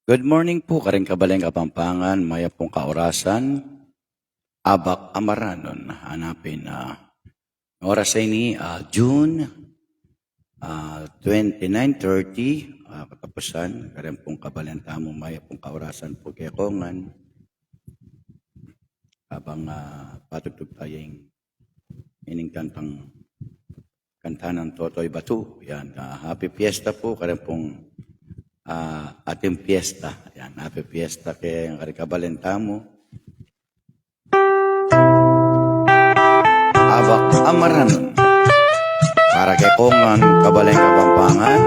Good morning po, Karing Kabaleng Kapampangan, maya pong kaorasan, Abak Amaranon, hanapin oras ay ni June 29:30, katapusan, Karing pong Kabaleng Tamo, maya pong kaorasan po kaya kongan, habang patutog tayong iningkantang kanta ng Totoy Batu. Yan, happy fiesta po, Karing pong ating fiesta. Yan, happy fiesta kay Karing Tamo. Abak Amaranon. Para kay Kongan Kabaleng Kapampangan.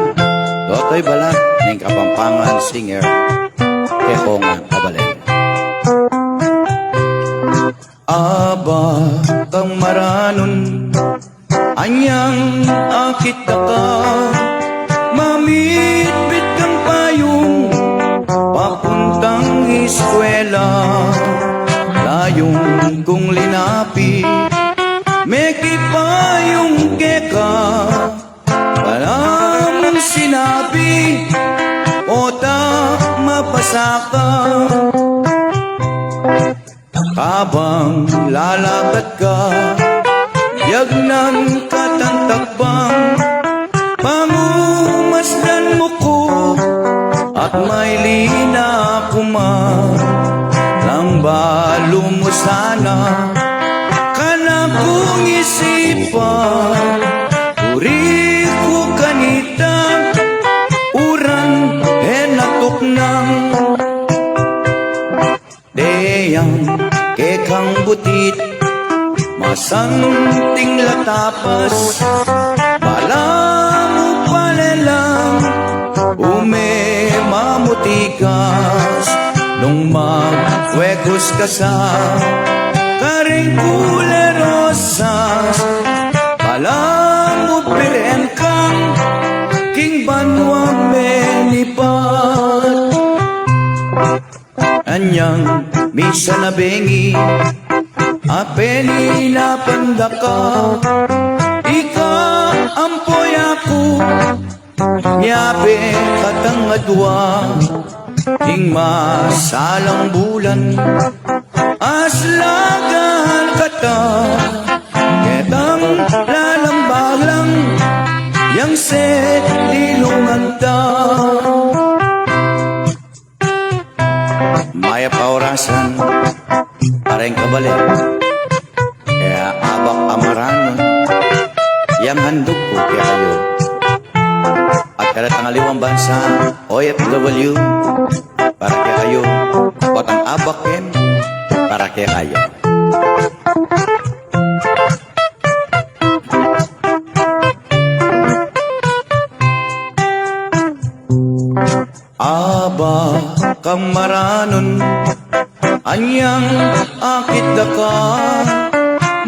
Totoy Balat ng Kapampangan singer kay Kongan Kabaleng. Abak Amaranon. Anyang akit ka, mamitbit kang payong papuntang eskwela. Layong kong linapi, meki payong keka. Wala mong sinabi, ota mapasaka. Habang lalakad ka, yagnan katantakbang, pangumasdan mo ko, at may lina kuman. Lambalo mo sana, kana kong isipan, uri ko kanita, uran henatok nang. Deyang kekang butit, masanting latapas, bala mo palelang, mamutikas, nung magwekos ka sa Karing Kulerosas, bala mo piren kang king banwa menipat. Anyang misa na bengi, apeni na pandaka, ika ampoy ako, nyabe katangadwa, ing masalang bulan, aslagan kata, ketang lalambalang, yang set lilungan ta. Maya paorasan, Karing Kabaleng, kaya Abak Amaranon, yang handog ko kaya kayo. At kada tangaliwang bansa, OFW, para kaya kayo. At ang Abak ken, para kaya kayo. Abak Amaranon, anyang akit ka,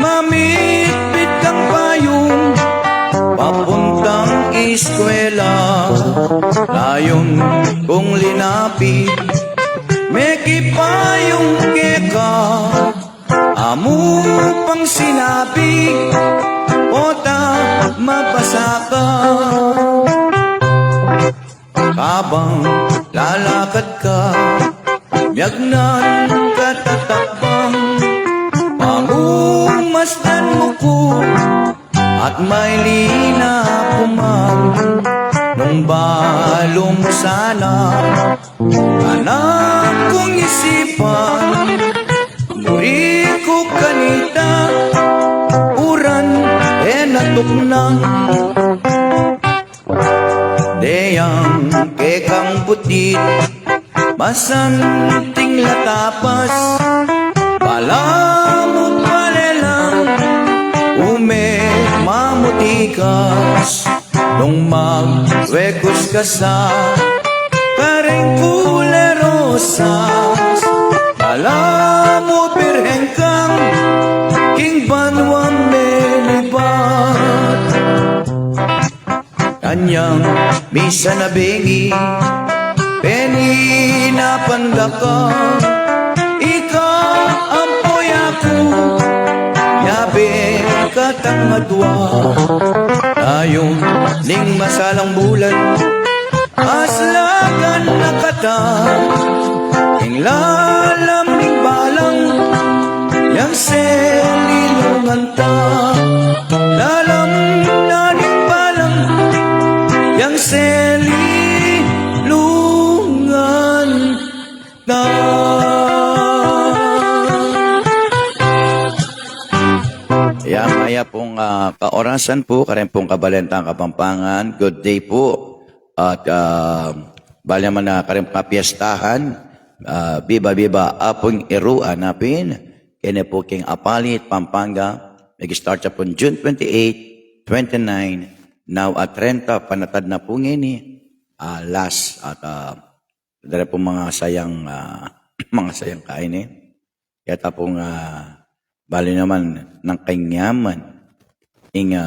mamitbit kang payong papuntang eskwela. Layon kong linapi, meki payong keka, amo pang sinabi, ota mapasaka. Habang lalakad ka, yagnan katatakbang, pangumasdan mo ko, at may lina kumang, nung balo mo sana, anak kong isipan, muri ko kanita, uran enatok nang. Deyang kekang putit, masanting latapas, bala mo palelang, mamutikas, nung magwekos ka sa Karing Kulerosas, bala mo pirhen kang king banwa menibat. Kanyang misa na bengi, peni na pandaka, ika ampoy ako, yabe katangadwa. Ayon ning masalang bulan, aslagan nakata, ing lalamig balang, yang selilungan ta, lalam naning balang, yang selilungan ta. Yang kaya pong kaorasan po, karen pong kabalentang Kapampangan, good day po. At bali naman na karen kapiestahan, biba-biba apong iruan napin, kene po king Apalit, Pampanga, nag-start siya po June 28, 29, now at 30, panatad na po ngini, last at dara po mga sayang mga sayang kain kaya tapong bali naman ng kanyaman ing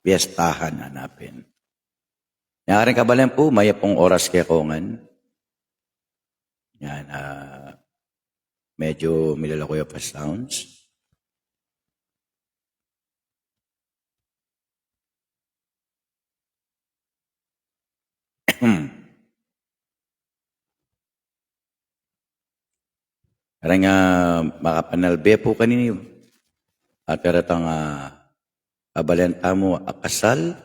piyestahan hanapin. Nakaring kabalen po, maya pong oras kaya kongan. Yan, medyo milalakoy pa sounds. Karang makapanalbe po kanino. At karatang kabalenta mo akasal.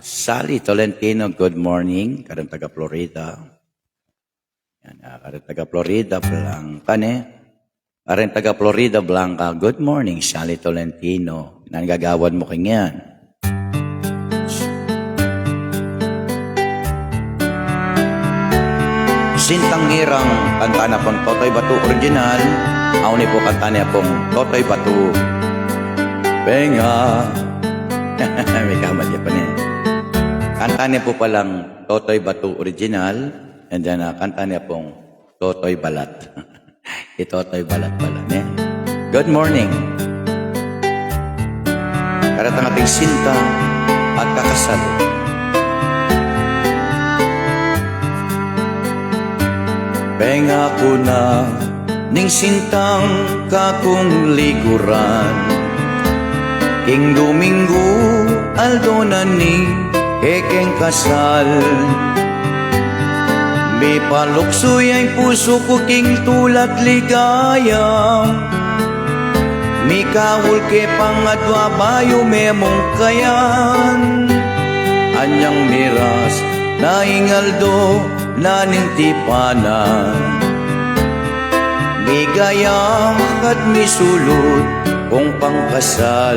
Sally Tolentino, good morning. Karang taga Florida. Yan, karang taga Florida, Blanca ne. Karang taga Florida, Blanca, good morning, Sally Tolentino. Nanggagawan mo kanyan. Sintang Hirang, kanta na pong Totoy Batu original. Ako ni po kanta niya pong Totoy Batu. Benga. May kamat niya pa niya. Kanta niya po palang Totoy Batu original. And then kanta niya pong Totoy Balat. Totoy Balat pala niya. Good morning. Karatang ating sinta at kakasal. Benga ko na ning sintang kakong liguran, king Domingo aldo na ni kekeng kasal. May paluksoy ay puso ko king tulat ligaya, may kawul ke pangadwa bayo memong kayan, anyang miras na ingaldo naning tipanan, migaya at misulot kung pangkasal.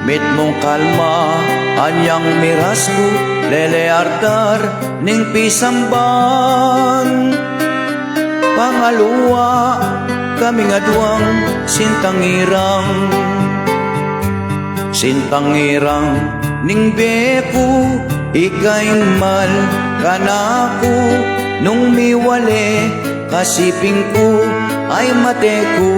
Mit mong kalma anyang miras ko leleartar ning pisamban, pangaluwa kami nga duwang sintang irang, sintang irang ning beku ikay mal kanako nung miwale kasiping ko ay mateku.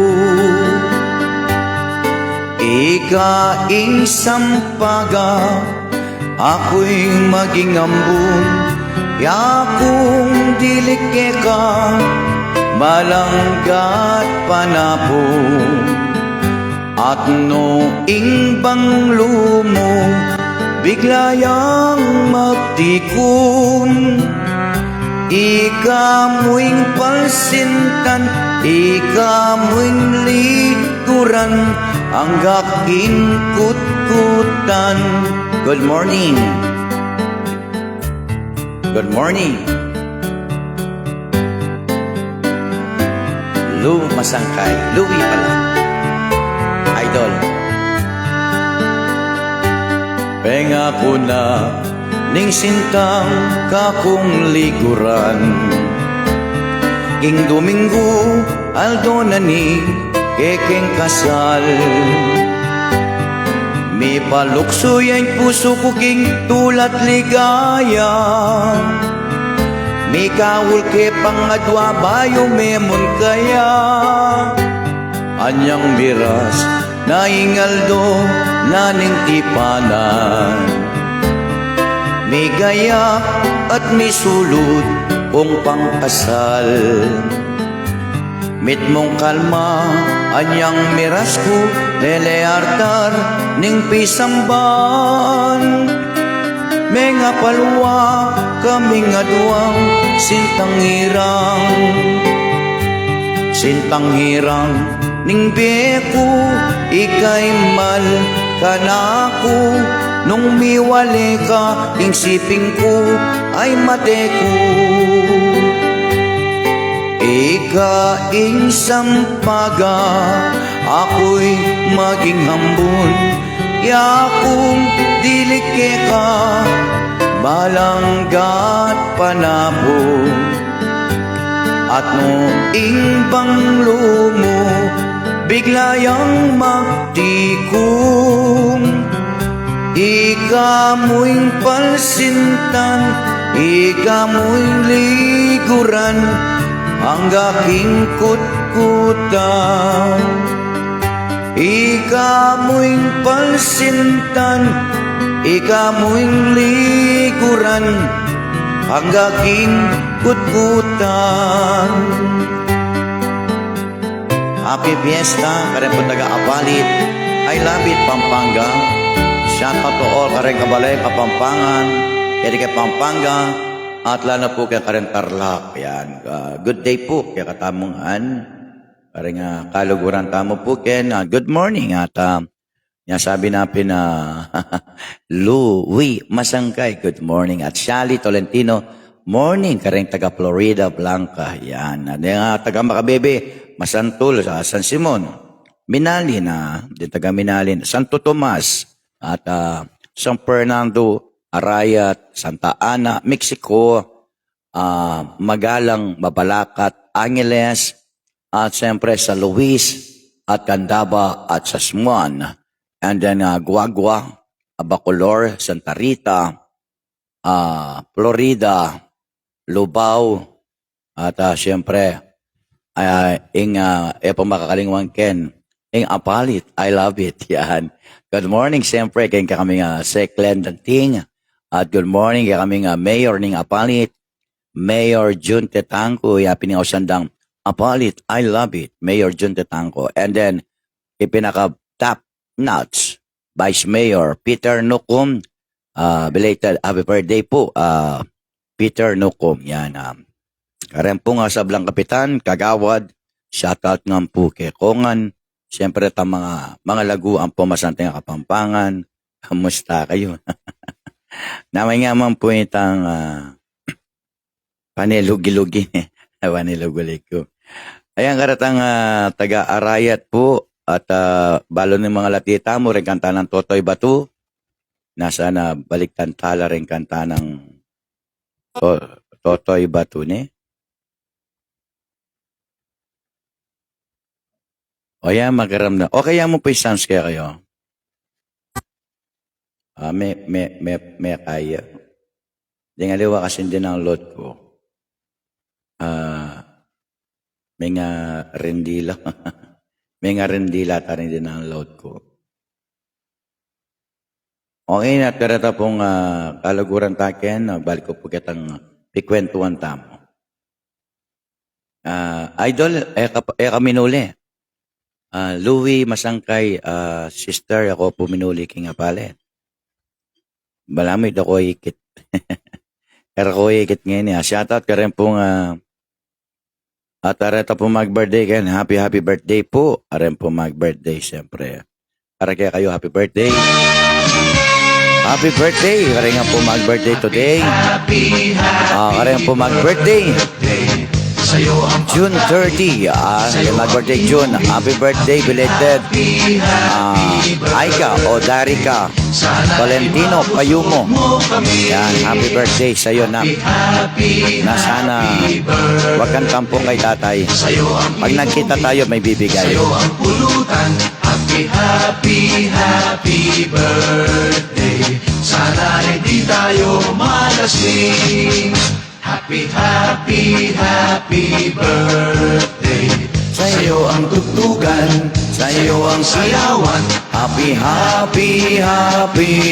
Ika isampaga ako'y maging ambun, yakong dilike ka malanggat panapon, at noing banglumo bigla yang magtikon. Ikamuing palsintan, ikamuing likuran, ang gaking kutkutan. Good morning. Good morning. Lou Masangkay, Louie pala. Idol. Penga ko na ning sintang kakong liguran, king Domingo aldo na ni kekeng kasal. May paluksoy ay puso ko king tulat ligaya, may kawul ke pangadwa bayo memon kaya, anyang miras na ingaldo naning tipanan, may gayak at may sulot kung pangkasal. Mit mong kalma anyang miras ko leleartar ning pisamban, Mga palwa kaming aduang sintang hirang ning beku ikay mal kanako nung miwale ka ing siping ko ay mateku ika ing sampaga ako'y maging hambun yakong dilike ka balanggat panabon at noong banglo mo bigla yang magtikong ikamo'y palsintan ikamo'y liguran ang aking kutkutan ikamo'y palsintan ikamo'y liguran ang aking kutkutan. Happy Fiesta, karen po taga-Apalit. I love it, Pampanga. Shout out to all karen kabalay, Kapampangan, kaya kay Pampanga, at lalo po kay karen Tarlac. Yan. Good day po, kaya katamungan. Karen kaluguran tamo po, Ken. Good morning. At sabi natin na Louie Masangkay, good morning. At Shally Tolentino, morning. Karen taga Florida Blanca. Yan. At taga Makabebe, Masantul sa San Simon, Minalin di taga Minalin, Santo Tomas at San Fernando, Arayat, Santa Ana, Mexico, Magalang, Mabalacat, Angeles, at siyempre sa Luis at Candaba at sa Smuan, and then Guagua, Bacolor, Santa Rita, Florida, Lubao, at siyempre pamakalingwang Ken, ing Apalit, I love it, yan. Good morning, siyempre, kaya kami Seklen Danting, at good morning, kaya kami Mayor ning Apalit, Mayor Jun Tetangco, yapin ng Osandang Apalit, I love it, Mayor Jun Tetangco, and then, ipinaka top notch, Vice Mayor Peter Nukum, belated happy birthday po, Peter Nukum, yan, karen po nga sablang kapitan, kagawad, shoutout nga po kay Kongan, siyempre ta mga laguan po masante nga Kapampangan, kamusta kayo? Namay nga man po itang panilugi-lugi, panilugi ko. Ayan karatang taga-Arayat po, at balo ng mga latita mo, rin kanta ng Totoy Batu, nasa na baliktan tala rin kanta ng Totoy Batu ni. O yan, magkaramdam. O kaya mo pa sounds kaya kayo? May kaya. Di nga liwa kasi din ang load ko. May nga rendila. May nga rendila ta rin din ang load ko. Okay na, karata pong kalaguran taken. Balik ko po kitang pikwentuan tamo. Idol, kami nuli. Louie Masangkay, sister, ako po minuli king Apalit. Malamit ako ikit. Kaya ako ikit ngayon. Shoutout ka rin pong at areta po mag-birthday kayo. Happy birthday po. Aren po mag-birthday siyempre. Para kaya kayo, happy birthday. Happy birthday. Kaya nga po mag-birthday today. Kaya po mag-birthday. June 30, mag-birthday June. Happy birthday, belated. Aika o Darika Valentino Payumo. Yan, happy birthday sa'yo na. Na sana wag kang tampo kay tatay. Pag nagkita tayo, may bibigay. Happy birthday. Sana hindi tayo malasing. Happy birthday. Sa'yo ang tugtugan, sa'yo ang sayawan. Happy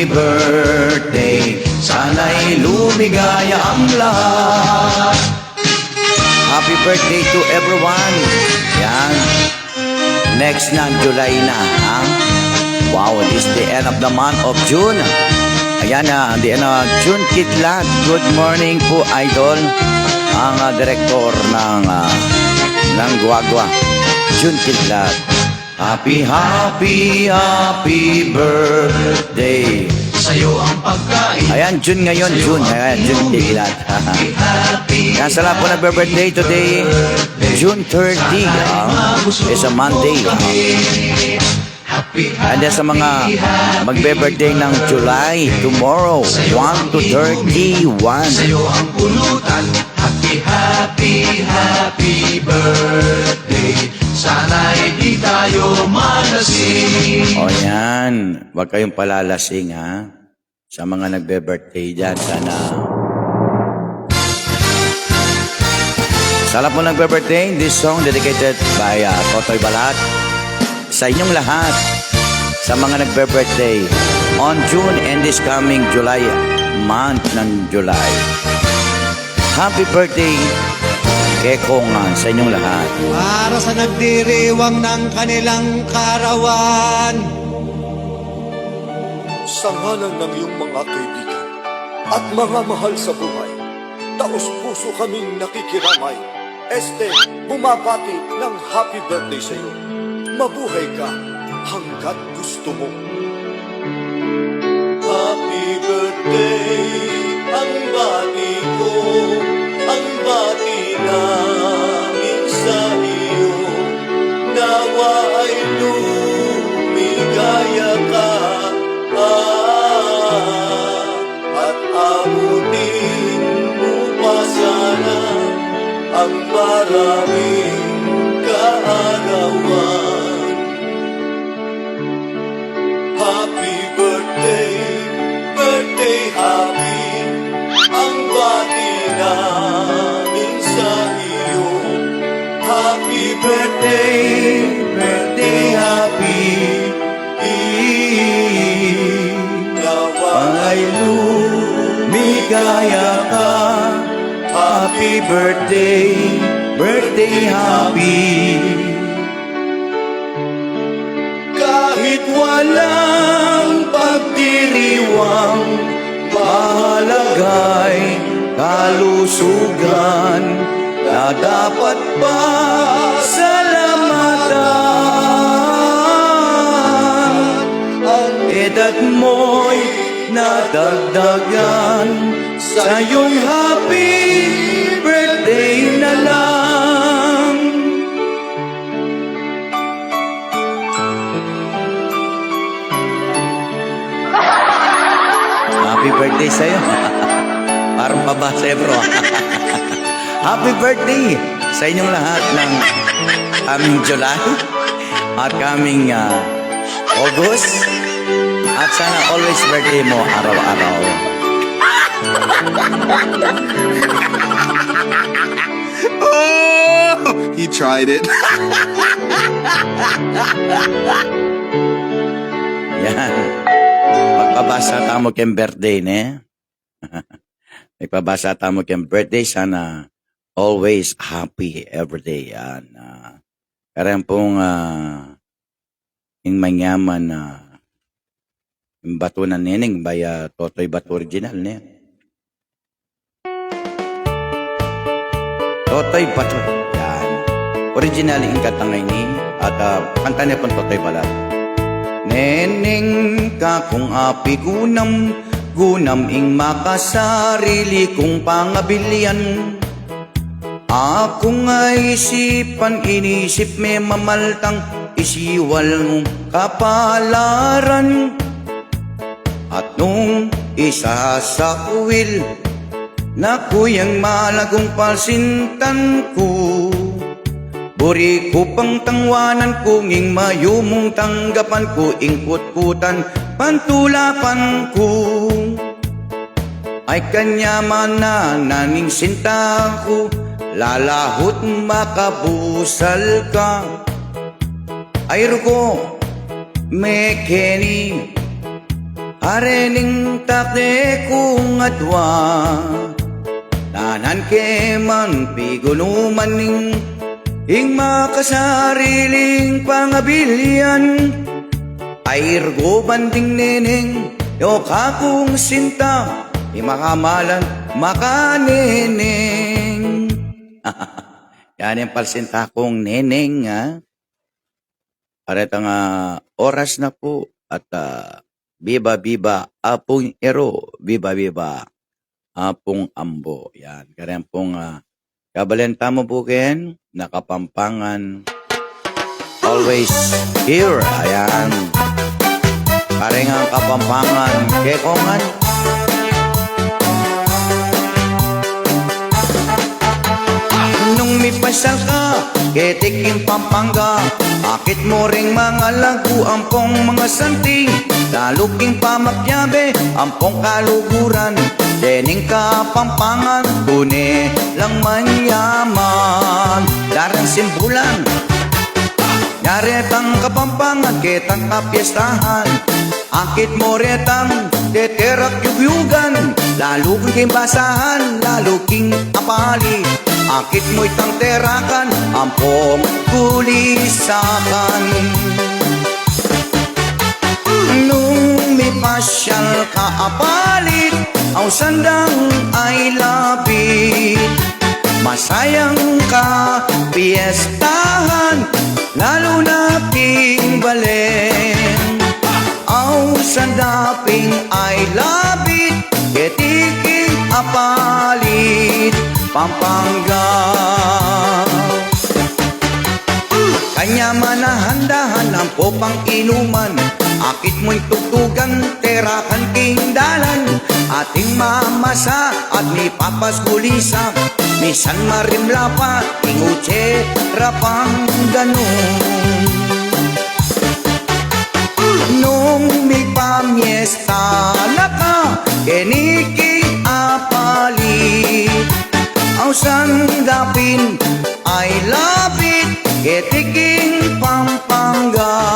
birthday. Sana'y lumigaya ang lahat. Happy birthday to everyone. Yan. Next na, July na. Wow, this is the end of the month of June. Ayan na, June Kidlat. Good morning po, idol. Ang direktor ng Guagua. June Kidlat. Happy birthday. Sa'yo ang pagkain. Ayan, June ngayon, June. Ayan, June Kidlat. Yan, sa lahat po nagbe-birthday today, June 30. It's a Monday. And then sa mga magbe-birthday ng July, tomorrow, 1 to 31. Sa'yo ang pulutan. Happy birthday. Sana'y di tayo malasing. O yan, huwag kayong palalasing ha. Sa mga nagbe-birthday dyan, sana. Sa lahat po nagbe-birthday, this song dedicated by Totoy Balat. Sa inyong lahat, sa mga nagbe-birthday on June and this coming July, month ng July. Happy birthday, Kekongan, sa inyong lahat. Para sa nagdiriwang ng kanilang karawan. Sa ngalan ng iyong mga kaibigan at mga mahal sa buhay, taos-puso kaming nakikiramay. Este, bumabati ng happy birthday sa iyo. Mabuhay ka hanggat gusto mo. Happy birthday, ang bati ko, ang bati namin sa iyo. Nawa ay lumigaya ka, at abutin mo pa sana ang maraming kaarawan. Happy birthday, birthday happy, ang bati namin sa iyo. Happy birthday, birthday happy, nawang ay lumigaya ka. Happy birthday, birthday happy. Kahit walang pagdiriwang, mahalagay kalusugan na dapat pasalamatan. Ang edad mo'y nadagdagan, sa iyong happy birthday na lang. Happy birthday sa'yo. Parang pabasa bro. Happy birthday sa inyong lahat ng kaming July at kaming August. At sana always birthday mo araw-araw. Oh, he tried it. Yan. Magpabasa tamo kayong birthday, ne? Magpabasa tamo kayong birthday. Sana always happy everyday. Yan. Karang pong yung manyaman na yung bato na nining baya Totoy Bato original, ne? Totoy Bato. Yan. Original yung katangay ni at kanta niya pong Totoy Balat. Neneng ka kung api gunam, gunam ing makasarili kong pangabilian. Akong isipan, inisip may mamaltang, isiwal mong kapalaran. At nung isa sa uwil, na kuyang malagong palsintan ko, buri ko pang tangwanan ko, nging mayumong tanggapan ko, ingkut-kutan, pantulapan ko. Ay kanya man na naning sinta ko, lalahot makabusal ka. Ay ruko, mekeni, arening takde kong atwa. Tanan ke man pigunuman ning ing makasariling pangabilyan. Ay rugo banding neneng, Yo kakung sinta, imakamalan makaneneng. Yan yung palsinta kong neneng, ha? Paretang oras na po at biba biba apong ero, biba biba apong ambo. Yan, kaya pong kabalenta mo po ken, nakapampangan, always here. Ayan, parang ang kapampangan, kekongan. Nung may pasal ka, ketiking Pampanga, akit mo ring mga lagu, ampong mga santing, laluking pamakyabe, ampong kaluguran, dening kapampangan, tune lang manyaman, darang simbulan, naretang kapampangan, ketang kapiestahan, akit mo retang, teterak yugyugan, laluking basahan, laluking apali, akit mo itang terakan, ampong kulisakan. Nung may pasyal ka apalit, ang sandang ay lapit, masayang ka piestahan, lalo na king baleng. Ang sandaping ay labit, ketiking apalit, Pampanga. Kanya manahandahan ang popang inuman, akit mo'y tugtugan, terakan king dalan, ating mamasa at ni papas kulisa, misan marimlapa, king uche, rapang ganun. Nung may pamiesta na ka, keniking apalit, ang sandapin ay labit, ketiking Pampanga.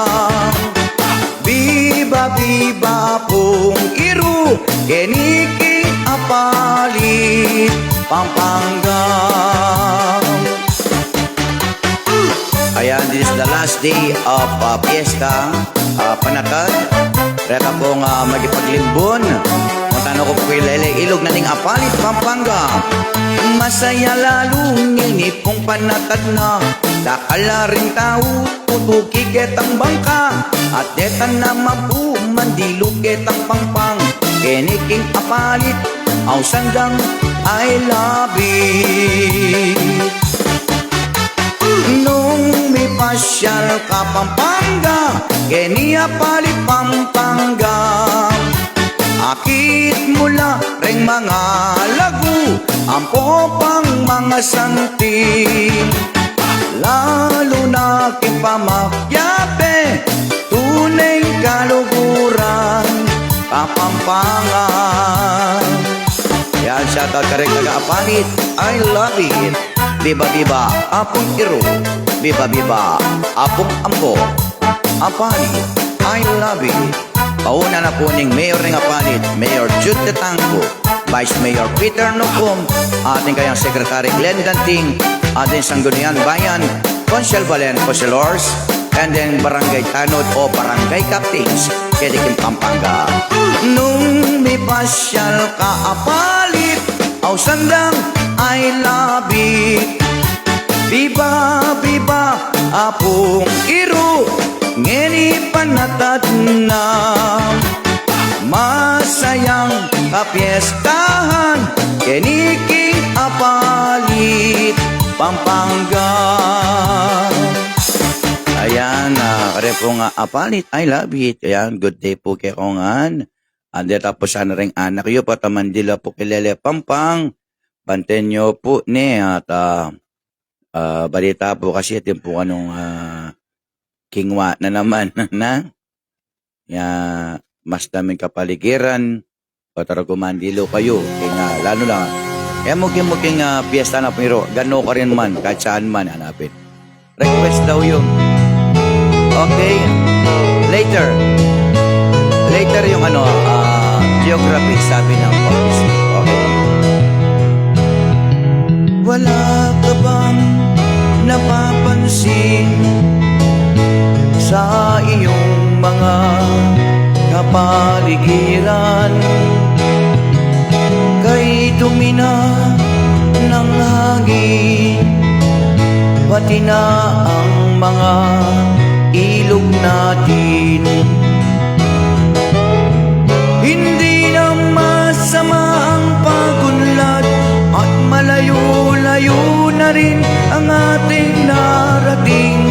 Biba biba pong iru, keniking apalit, Pampanga. Ayan, this is the last day of fiesta, panatag. Reta pong magipaglimbon. Tano ko po ilele, ilog na ning apalit, Pampanga. Masaya lalo nginipong panatag na, dakala rin tao, tutuki ketang bangka, at detan na mapu, mandilog ketang pangpang, keniking apalit, aw sandang ay labit. Nung may pasyal ka Pampanga, keni apalit Pampanga, akit mula ring mga lagu, ang popang mga santing, lalo na king pamakyape, tunay kaluguran, Kapampangan. Yan, shoutout ka rin taga-apalit, I love it. Biba biba, apong iro, biba biba, apong ambo, apalit, I love it. Pauna na po ning Mayor ng Apalit, Mayor Jude de Tanco, Vice Mayor Peter Nucom, ating kayang Secretary Glenn Danting, ating Sangguniang Bayan, Consul Valen Consulors, and then Barangay Tanod o Barangay Captains, kediking Pampanga. Nung may pasyal ka apalit, aw sandang ay labit, biba biba, apong iro, ngeni panatad na, masayang kapiestahan, keniking apalit, Pampanga. Ayan, kare po nga apalit, I love it. Ayan, good day po kay Kongan. Ande tapos sana ring anak yo, patamandila po kilele Pampang. Banten nyo po ni at balita po kasi ito po anong kingwa na naman na mas daming kapaligiran o taragumandilo kayo lalo lang muking piyesta na pero gano ka rin man kahit saan man hanapin request daw yun. Okay, later yung geography sabi ng policy. Okay, wala ka bang napapansin sa iyong mga kapaligiran. Kay dumina ng hangin, pati na ang mga ilog natin. Hindi na masama ang pagunlad at malayo-layo na rin ang ating narating.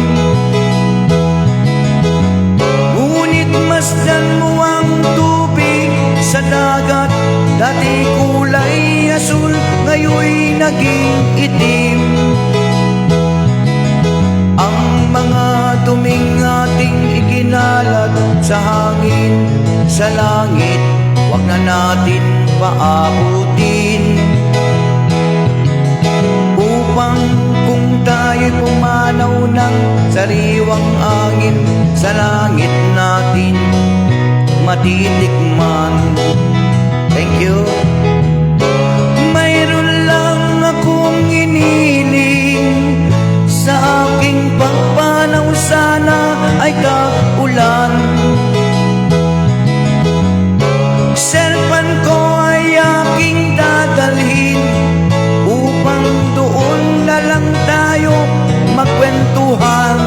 Ngunit masdan mo ang tubig sa dagat, dati kulay asul, ngayon naging itim. Ang mga duming ating ikinalat sa hangin, sa langit, wag na natin paabutin. Upang kung tayo'y pumanaw ng sariwang angin, sa langit natin matitikman. Thank you. Mayroon lang akong iniling, sa aking pagpanaw sana ay kaulan. Cellphone ko ay aking dadalhin, upang doon na lang tayo magkwentuhan.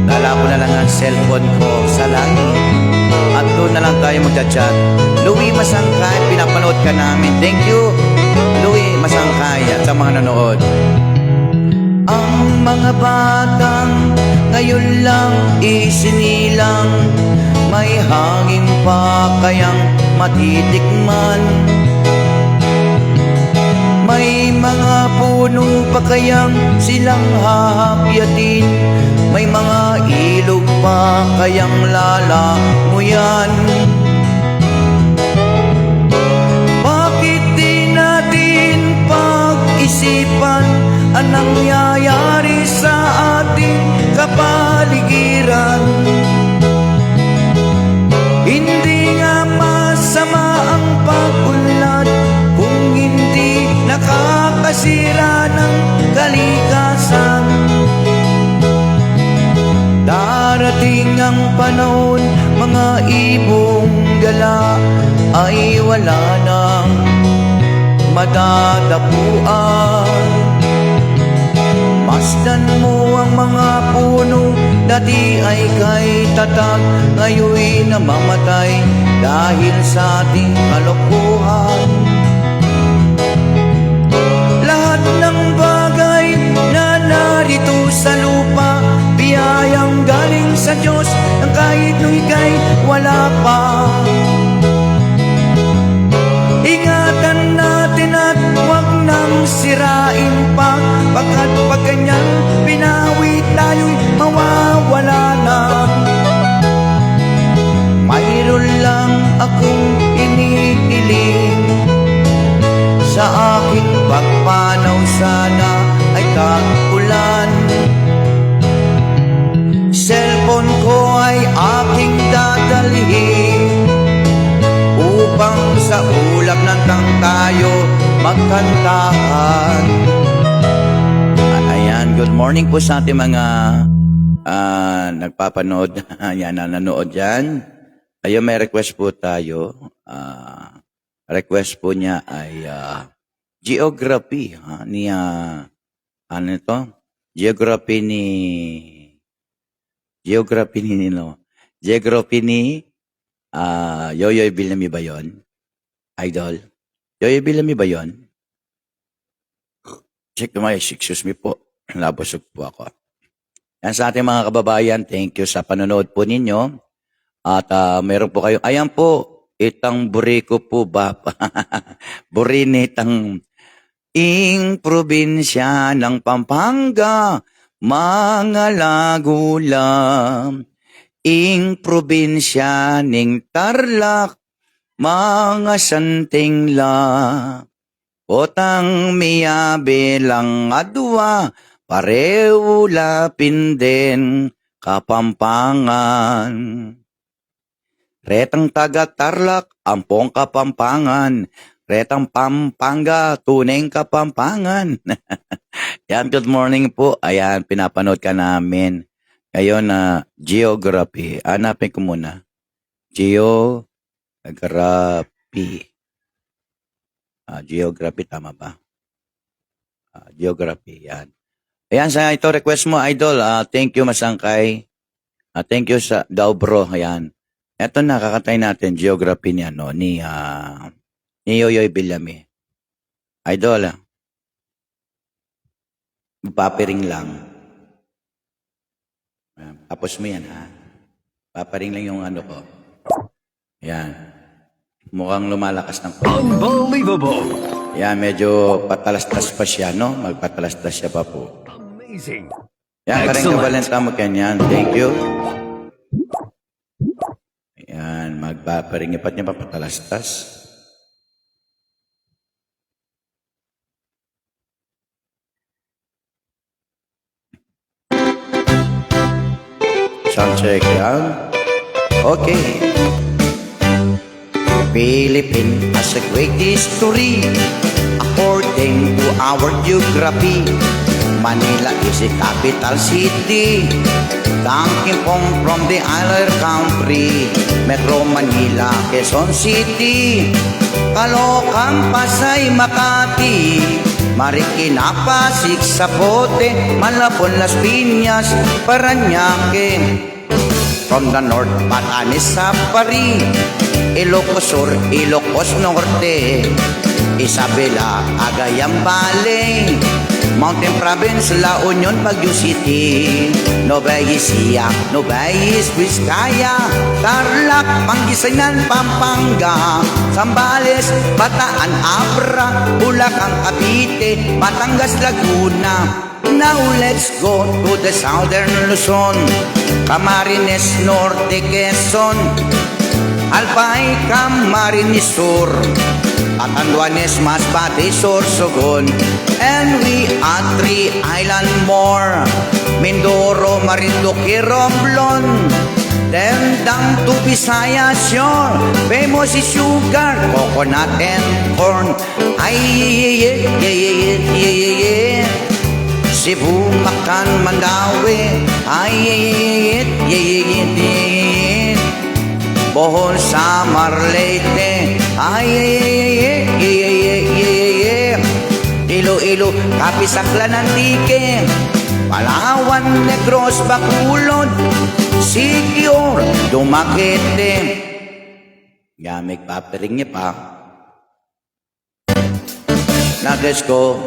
Dala ko na lang ang cellphone ko sa langit, at doon na lang tayo magchat-chat. Louie Masangkay, pinapanood ka namin. Thank you, Louie Masangkay, at sa mga nanood. Ang mga batang ngayon lang isinilang, may hangin pa kayang matitikman. May mga puno pa kayang silang hahakyatin, may mga ilog pa kayang lalamuyan. Bakit di natin pag-isipan ang nangyayari sa ating kapaligiran? Hindi nga masama ang pag-unlad kung hindi nakakasira ng kalikasan. Darating ang panahon, mga ibong gala ay wala nang madadapuan. Masdan mo ang mga puno, dati ay kay tatag, ngayon namamatay dahil sa ating kalokohan. Lahat ng bagay na narito sa lupa, biyayang galing sa Diyos, ang kahit nung ika'y wala pa. Ingatan natin at huwag nang sirain pa, pagkat pag ganyan pinawi tayo'y mawawala na. Mayroon lang akong inihiling, sa aking pagpanaw sana ay tag-ulan. Cellphone ko ay aking dadalhin, upang sa ulap ng tayo magkantahan. Ayan, good morning po sa ating mga nagpapanood, yan, nanonood dyan. Ayun, may request po tayo. Request po niya ay geography ni ano ito? Geography ni Yoyoy Villami ba yun? Idol? Yoyoy Villami ba yun? Check my, excuse me po. Nabusog po ako. Yan sa ating mga kababayan, thank you sa panonood po ninyo. At meron po kayo, ayan po, itang buriko po ba? Burinitang ing probinsya ng Pampanga, mga lagulam. Ing probinsya ning Tarlac, mga santing la. Otang miyabe lang adwa, pareho lapin din Kapampangan. Retang taga Tarlac, ampong Kapampangan. Retang Pampanga, tuneng Kapampangan. Yan, good morning po. Ayan, pinapanood ka namin. Ngayon na geography. Hanapin ko muna. Geography. Geography, tama ba? Geography, yan. Ayan, sa ito request mo, Idol. Thank you, Masangkay. Thank you sa daw, bro. Ayan. Ito na, kakatay natin, geography niya, no, ni Yoyoy Villame. Idol, papiring lang. Tapos mo yan, ha? Papiring lang yung ano ko. Ayan. Mukhang lumalakas ng Unbelievable! Yan, medyo patalastas pa siya, no? Magpatalastas siya pa po. Amazing! Yan, kareng Excellent. kabalenta mo kanyan. Thank you. Yan, magpaparingipat niya papatalastas. Sound check yan. Okay. Philippines has a great history according to our geography. Manila is a capital city, Tangkipong from the other country. Metro Manila, Quezon City, Caloocan, Pasay, Makati, Marikina, Pasig, Zapote, Malabon, Las Piñas, Parañaque. From the north, Batanes, Sapari, Ilocos Sur, Ilocos Norte, Isabela, Cagayan Valley, Mountain Province, La Union, Baguio City, Nueva Ecija, Nueva Vizcaya, Tarlac, Pangasinan, Pampanga, Zambales, Bataan, Abra, Bulacan, Cavite, Batangas, Laguna. Now let's go to the southern Luzon, Camarines Norte, Quezon, Albay, Camarines Sur, Catanduanes, Masbate, Sorsogon, and we add 3 island more, Mindoro, Marinduque, Romblon, then down to Visayas Shore, famous is sugar, coconut and corn, ay, Cebu, Macan, Mandawi, ay, Bohol, Samar, Leyte, ay, Iloilo, Kapisaklan, Antique, Palawan, Negros, Bacolod, Siquijor, Dumaguete. Gamig papiring niya pa. Let's go.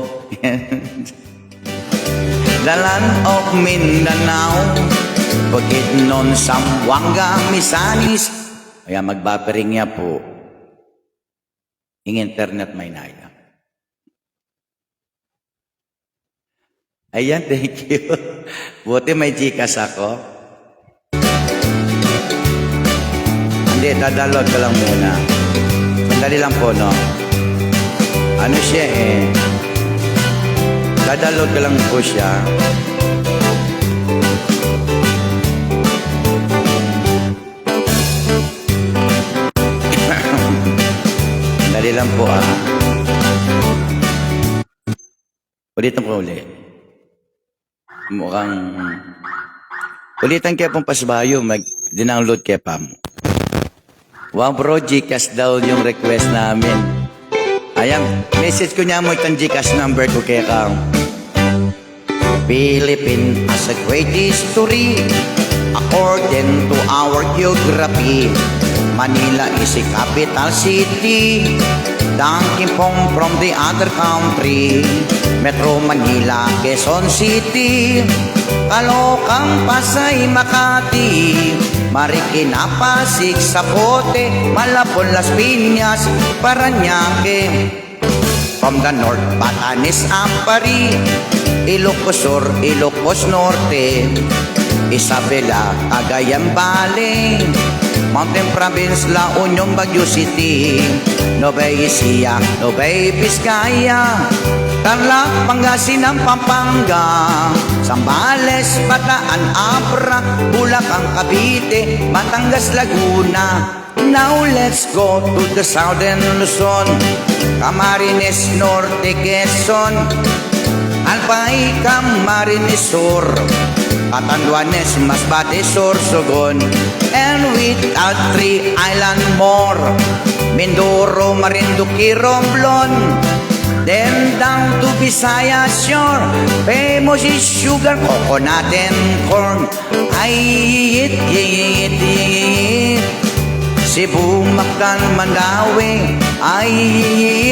The land of Mindanao, Bukidnon, Zamboanga, Misamis. Kaya magbapiring niya po. Ing internet may naya. Ayan, thank you. Buti may Gcash ako. Hindi, dadalog ko lang muna. Sandali lang po, no? Ano siya eh? Dadalog ko lang po siya. Dali lang po Ulitan ko ulit. Mukhang ulitan kaya pong pasbayo, mag-download kaya pa mo. Wow bro, Gcash daw yung request namin. Ayan, message ko niya mo itong Gcash number ko kaya ka. Philippines has a great history according to our geography. Manila is a capital city, Tangkipong from the other country. Metro Manila, Quezon City, Caloocan, Pasay, Makati, Marikina, Pasig, Zapote, Malabon, Las Piñas, Parañaque. From the north, Batanes, Apari, Ilocos Sur, Ilocos Norte, Isabela, Cagayan Valley, Mountain Province, La Union, Baguio City, Nueva Ecija, Nueva Vizcaya, Tarlac, Pangasinan, Pampanga, Zambales, Bataan, Abra, Bulacan, Cavite, Batangas, Laguna. Now let's go to the southern Luzon, Camarines Norte, Quezon, Albay, Camarines Sur, Catanduanes, Masbate, Sorsogon, and with a 3 island more, Mindoro, Marinduque, Romblon, then down to Visayas shore, famous is sugar, coconut and corn. Ay, it, Cebu, Mactan, Mandawi, ay,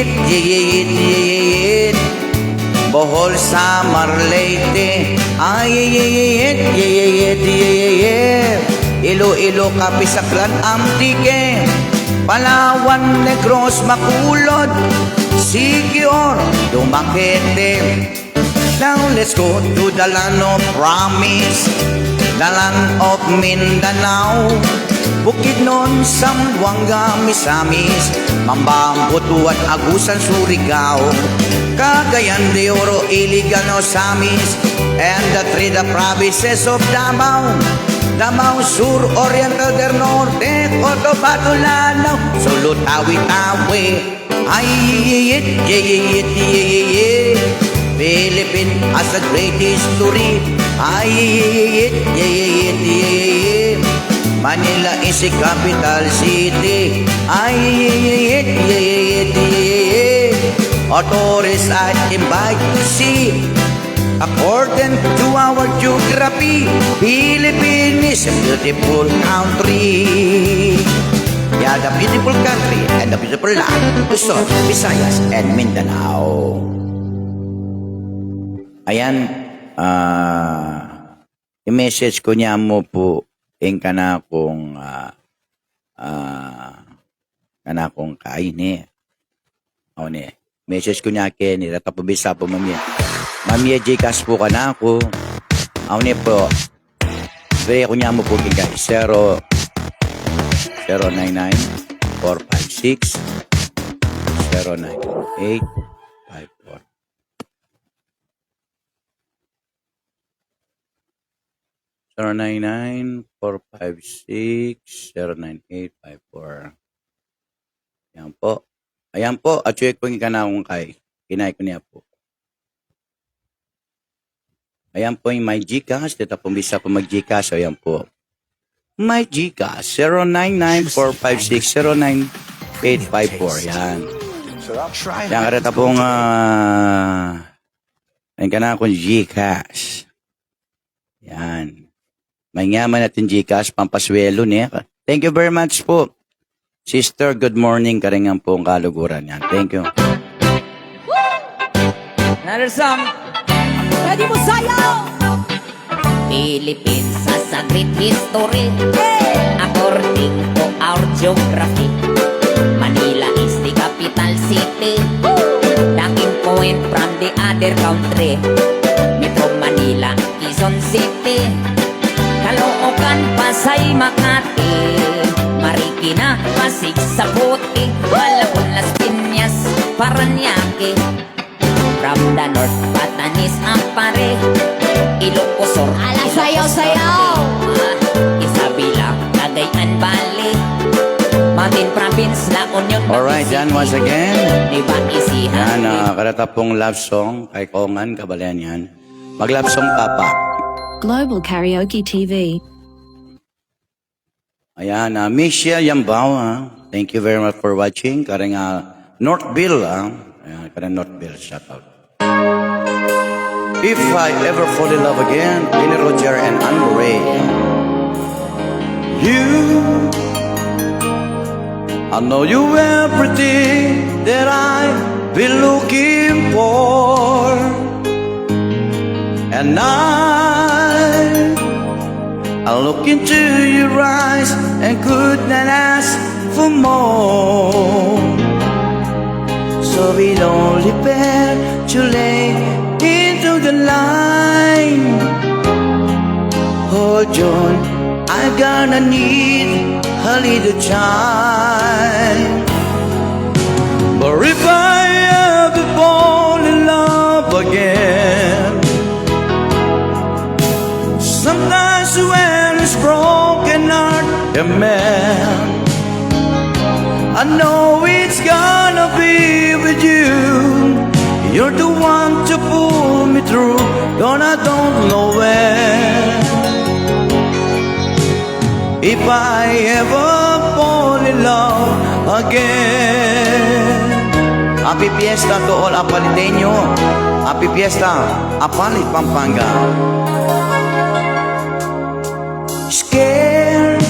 it, Bohol, Samar, Leyte, ay, Iloilo, Capisaklan, Antique, Palawan, Negros, Makulod, Siquijor, Dumaguete. Now let's go to the land of promise, the land of Mindanao, Bukidnon, Zamboanga, Misamis, Mambambutuan, Agusan, Surigao, Cagayan de Oro, Iligan, Osamis, and the three provinces of Davao, Davao Sur, Oriental del Norte, Cotabato, Lanao, Sulu, Tawi-Tawi, ay, Philippines has a great history, ay, Manila is a capital city, ay, authorities are invited to see. According to our geography, Philippines is a beautiful country. Yeah, the beautiful country and the beautiful land, Luzon, Visayas, and Mindanao. Ayan, i-message ko niya mo po yung kanakong kaini. O ni, message ko niya kaya ni Ratapabisa po mamaya. Mamaya Gcash po ka na ako. O ni po, pwede ko niya mo po kaya 099-456 0985 099-456-09854. Ayan po. Ayan po. At check po yung kanakong kay. Kinay ko niya po. Ayan po yung my Gcash. Dito po bisa po mag-Gcash. Ayan po. My Gcash. 099-456-09854. Yan. Yan karata pong yung kanakong Gcash. Yan. May ngaman natin Gcash, pampaswelo niya. Thank you very much po. Sister, good morning. Karingan po ang kaluguran yan. Thank you. Another song. Ready mo sayaw! Philippines has a great history. According to our geography, Manila is the capital city. Daking point from the other country. Metro Manila, Quezon City, Caloocan, Pasay, Makati, Marikina, Pasig, Saputi, Malabon, Las Piñas, Paranaque. From the north, Batanes, Ampare, Ilocos Sur, Sayaw-sayaw! Isabela, Cagayan Valley, Mountain Province, La Union, Alright, yan once again. Diba, Isihan, Yan, karata pong love song kay Kongan, kabalayan yan. Mag-love song papa. Global Karaoke TV. Ayan, Misha Yambao, thank you very much for watching. Karang Northville, ayan, karang Northville, shout out. If I ever fall in love again, Lily Roger and Anne Ray. I know you everything that I've been looking for. And I look into your eyes and could not ask for more. So it only fair to lay into the line. Oh John, I'm gonna need a little time. But if I ever fall in love again, sometimes when it's broken heart, a man, I know it's gonna be with you. You're the one to pull me through, though I don't know when. I ever fall in love again. Happy Fiesta to all Apaliteño. Happy Fiesta, Apalit, Pampanga. Scared,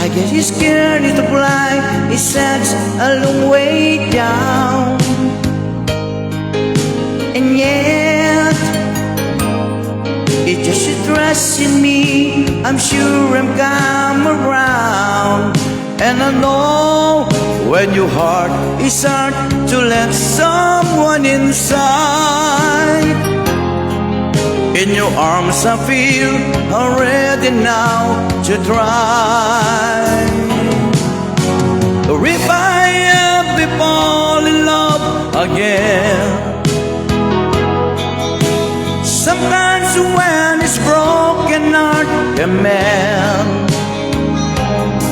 I guess he's scared to fly. He sets a long way down, and yet it's just a trust in me. I'm sure I'm come around, and I know when your heart is hard to let someone inside. In your arms I feel ready now to try. Or if I ever fall in love again, sometimes when it's broken heart a man,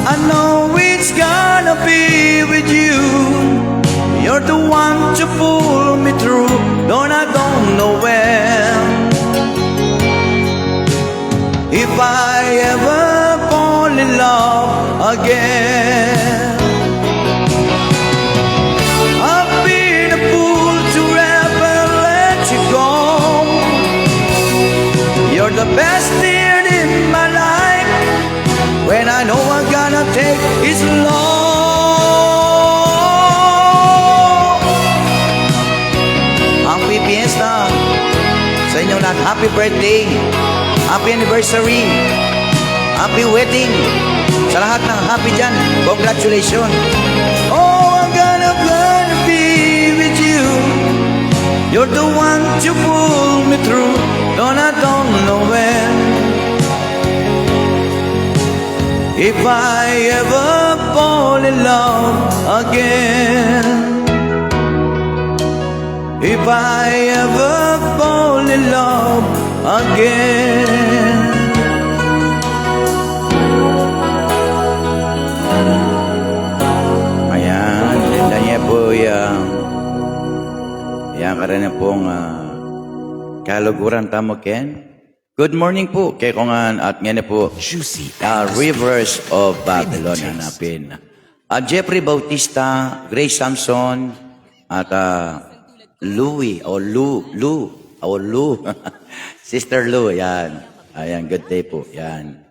I know it's gonna be with you. You're the one to pull me through, though I don't know when. If I ever fall in love again, I've been a fool to ever let you go. You're the best thing in my life, when I know I'm gonna take it slow. Happy Fiesta sa inyo lahat. Happy birthday, happy anniversary, happy wedding. Sa lahat ng happy dyan, congratulations. Oh, I'm gonna be with you. You're the one to pull me through, though I don't know when. If I ever fall in love again, if I ever fall in love again. Ayan, ganda niya po yung karana pong kaluguran tamo Ken. Good morning po kay Kongan at ngayon po Juicy Rivers of Babylon hanapin. Jeffrey Bautista, Grace Samson at Louie o Lou Sister Lou, yan. Ayan, good day po, yan.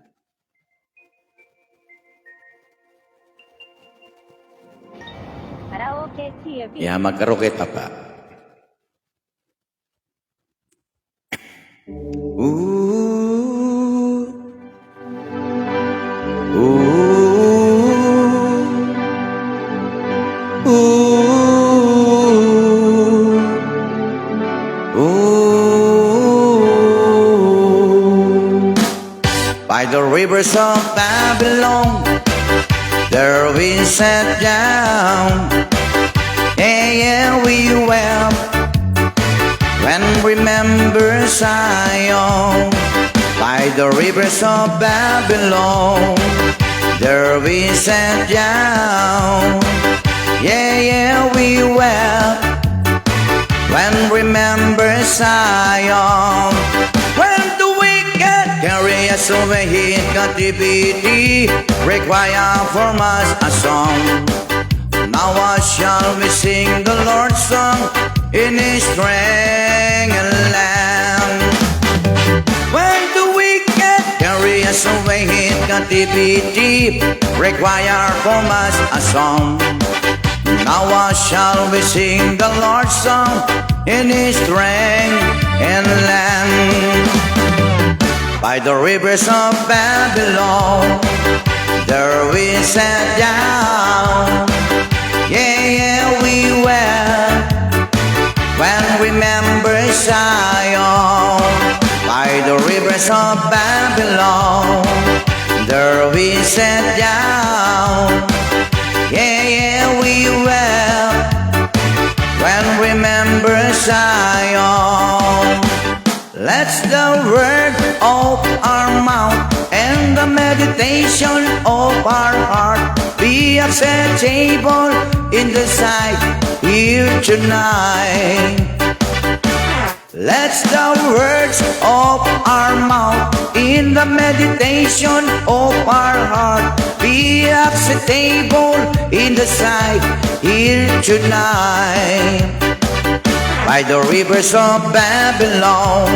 Karaoke TV. Yan, magkaroke pa pa. Ooh. Ooh. Ooh. Ooh. By the rivers of Babylon, there we sat down, and we wept when remember Zion. By the rivers of Babylon, there we sat down, yeah, we wept when remember Zion. When the wicked carry us away in captivity, require from us a song. Now shall we sing the Lord's song in His strength and land. When the wicked carry us away in captivity, require from us a song. Now shall we sing the Lord's song in His strength and land. By the rivers of Babylon, there we sat down, yeah, we wept when remember Zion. By the rivers of Babylon, there we sat down, yeah, we wept when remember Zion. Let the word of our mouth and the meditation of our heart be acceptable in the sight here tonight. Let's the words of our mouth in the meditation of our heart be acceptable in the sight here tonight. By the rivers of Babylon,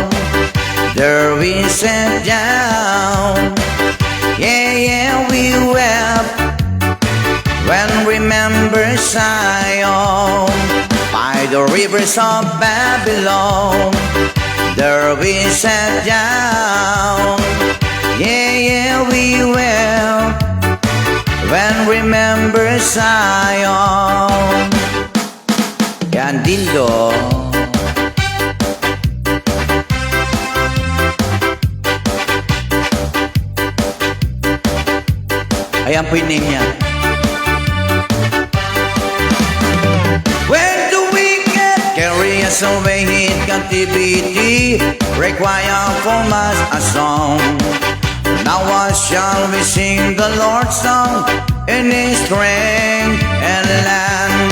there we sat down. Yeah, we wept when remember Zion. By the rivers of Babylon, there we sat down. Yeah, we wept when remember Zion. Yan, Dindo. Ayan po yung name niya. When the wicked carry us away in captivity, require from us a song. Now what shall we sing the Lord's song in His strength and land?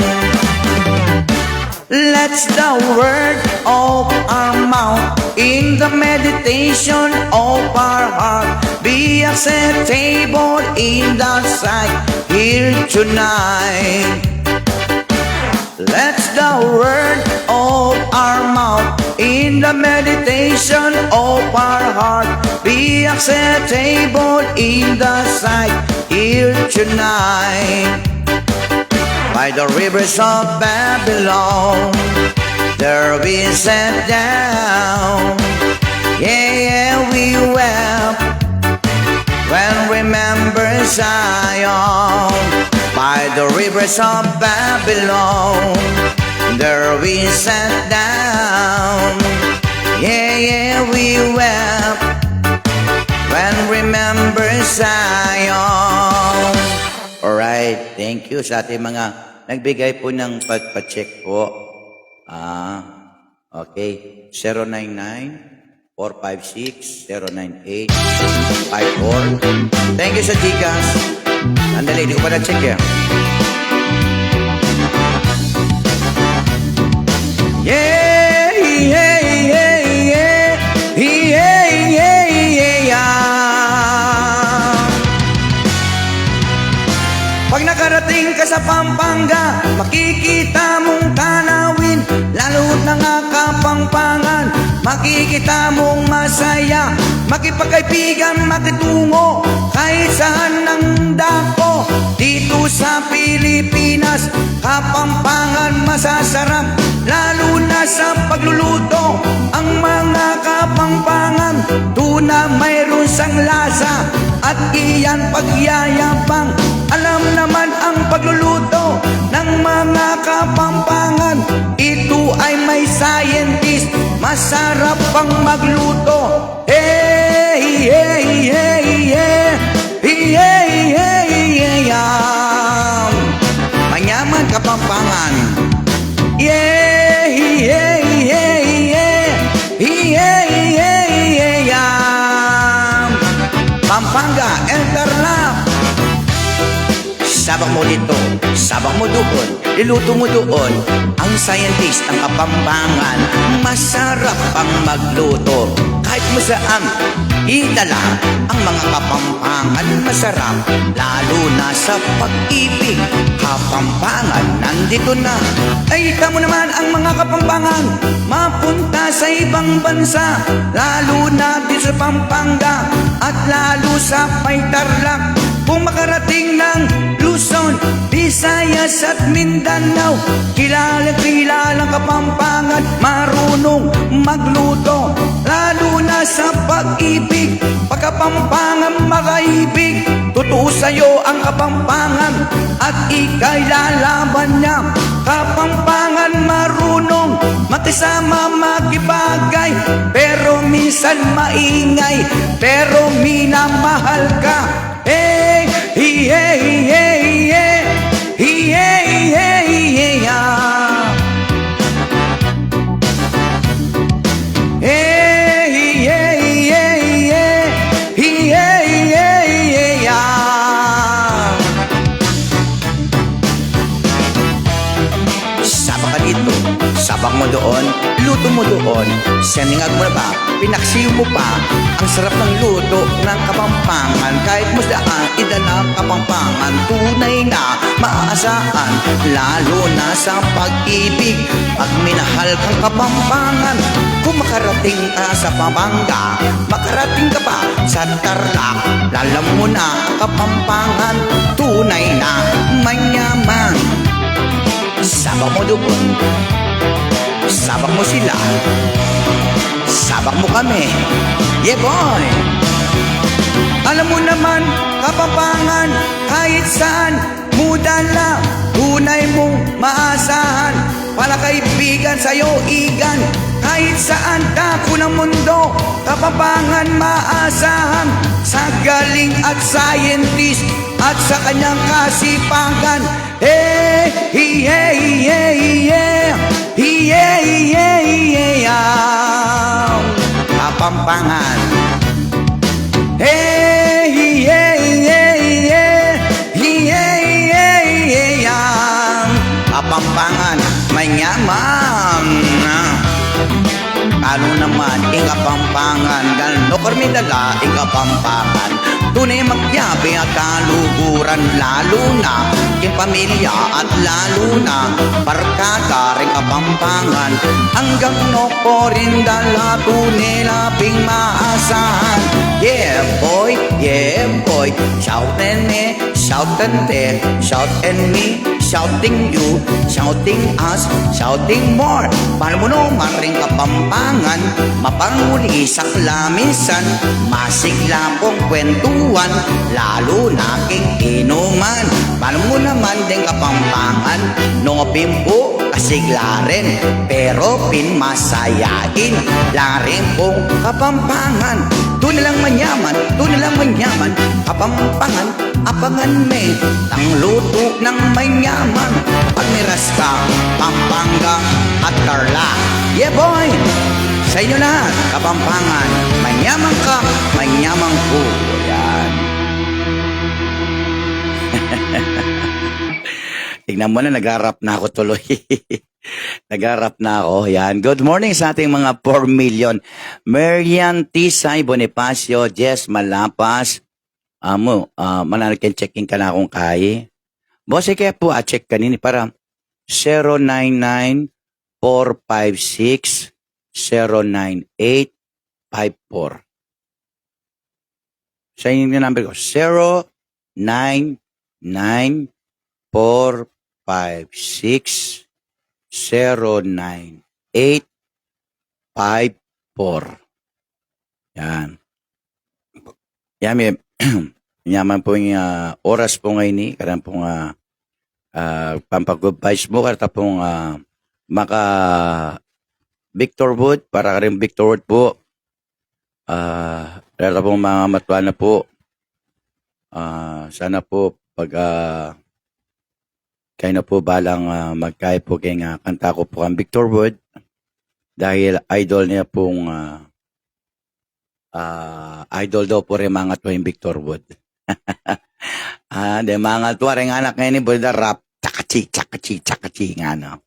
Let's the word of our mouth in the meditation of our heart be acceptable in the sight here tonight. Let's the word of our mouth in the meditation of our heart be acceptable in the sight here tonight. By the rivers of Babylon, there we sat down. Yeah, we wept when remember Zion. By the rivers of Babylon, there we sat down. Yeah, we wept when remember Zion. Alright, thank you sa ating mga nagbigay po ng pa-check po. Okay, 099-456-098-54. Thank you sa Gcash. Andali, hindi ko pa na-check eh. Yeah, yeah, yeah, yeah, yeah, yeah, yeah. Pag nakarating ka sa Pampanga, makikita mong tanawin, lalo na nga Kapampangan. Makikita mong masaya, makipagkaibigan, makitungo, kahit saan ng dako. Dito sa Pilipinas, Kapampangan masasarap, lalo na sa pagluluto. Ang mga Kapampangan, tuna mayroon sang lasa, at iyan pagyayabang. Alam naman ang pagluluto ng mga Kapampangan, ito ay may scientist, masarap pang magluto. Hey, hey, hey, hey, hey, hey, hey, yeah. Manyaman Kapampangan. Yeah, yeah, yeah, yeah, yeah, yeah, yeah. Pampanga, Enterlap. Sabak mo dito, sabak mo doon, iluto mo doon. Ang scientist ng Kapampangan, masarap pang magluto. Kahit mo saan idala, ang mga Kapampangan masarap, lalo na sa pag-ibig. Kapampangan, nandito na. Ay, tamo naman ang mga Kapampangan, mapunta sa ibang bansa, lalo na dito sa Pampanga, at lalo sa Paitarlac. Kung makarating ng Luzon, Visayas at Mindanao, kilalang Kapampangan, marunong magluto, lalo na sa pag-ibig. Pagkapampangan makaibig, totoo sa'yo ang Kapampangan, at ika'y lalaban niya. Kapampangan marunong makisama, makibagay, pero minsan maingay, pero minamahal ka. Hey, hey, hey, hey, hey, hey, hey, hey, yeah. Hey, hey, hey, hey, hey, hey, yeah. Sabak ka dito, Sabak mo doon, luto mo doon. Seningag mo na ba, pinaksiw mo pa. Ang sarap ng luto ng Kapampangan. Kahit mo saan, idala Kapampangan. Tunay na maaasahan, lalo na sa pag-ibig. Pag minahal kang Kapampangan, kung makarating ka sa Pampanga, makarating ka pa sa Tarlac, lalam mo na ang Kapampangan, tunay na manyaman. Sabak mo doon, sabak mo sila, sabak mo kami, yeah boy. Alam mo naman, Kapampangan, kahit saan mo dala, tunay mong maasahan. Para kaibigan sa'yo, igan, kahit saan dako ng mundo, Kapampangan maasahan. Sa galing at scientist at sa kanyang kasipagan. Hey, hey, hey, hey, hey, hey, hey, Kapampangan. Hey, hey, hey, hey, hey, hey, hey, Kapampangan, manyaman. Ano naman, Kapampangan, gano karmi dala, Kapampangan. Tunay magyabi at kaluguran, lalo na yung pamilya at lalo na barkada rin Kapampangan. Hanggang no po rin dala, tunay labing maasahan. Yeah boy, shout and me, shout and te, shout and me, shouting you, shouting us, shouting more. Paano mo naman rin Kapampangan, mapanguli sa klamisan, masigla pong kwentuhan, lalo na king inuman. Paano mo naman din Kapampangan, no pimpo kasigla rin, pero pinmasayain, larin pong Kapampangan. Tunay lang manyaman, Kapampangan, abangan me, ang luto ng manyaman. Pagmiras ka, Pampanga at Tarlac. Yeah boy! Sa inyo lahat, Kapampangan, manyaman ka, manyaman ko. Yan. Tignan mo na, nag-harap na ako tuloy. Nag-harap na ako. Yan. Good morning sa ating mga 4 million. Marian Tisay Bonifacio, Jess Malapas. Mananakin checking ka na akong kaya. Boss, kaya po, check kanini para 099-456-09854. Sa inyo yung number ko, 099-456-09854. Yan. Yan, may yaman po yung oras po ngayon ni karang pong pampag-advise mo karta pong maka Victor Wood para ka rin Victor Wood po karta pong mga matuwa na po sana po pag kayo na po balang magkaya po kaya kanta ko po ang Victor Wood dahil idol niya pong idol daw po rin mga tuwa yung Victor Wood. De mga tuwa rin anak ngayon ni Bulda Rap, chakachi, nga no.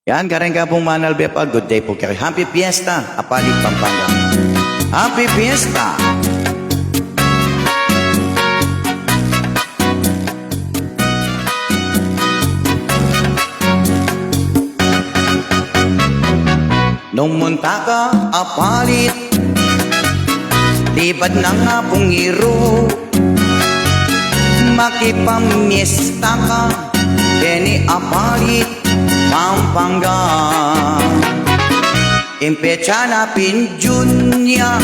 Yan, karen ka pong Manal Bepa, good day po kayo. Happy Fiesta, Apalit, Pampanga. Happy Fiesta! Nung munta ka, Apalit, libad na nga pungiro, makipamiesta ka, keni Apalit, Pampanga. Impecha na pinjunya,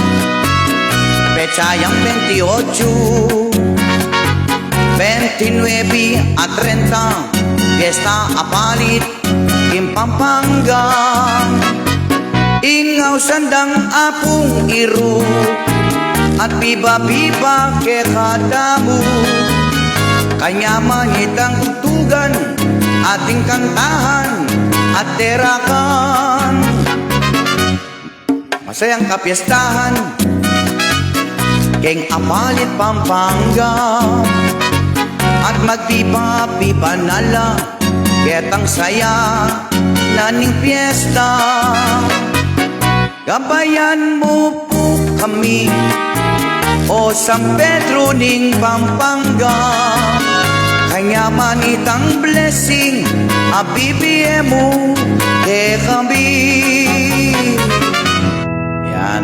pecha yang 28, 29 at 30, fiesta Apalit, in Pampanga. Ingaw sandang apong iru, at biba-biba ke kadamu, kanya manitang tutugan, ating kantahan at terakan. Masayang kapiestahan, keng Apalit, Pampanga, at magbiba-biba nala, ketang saya, naning piyesta. Gabayan mo po kami, o San Pedro ning Pampanga. Kanya man itang blessing, abibigyan mo kay kami. Yan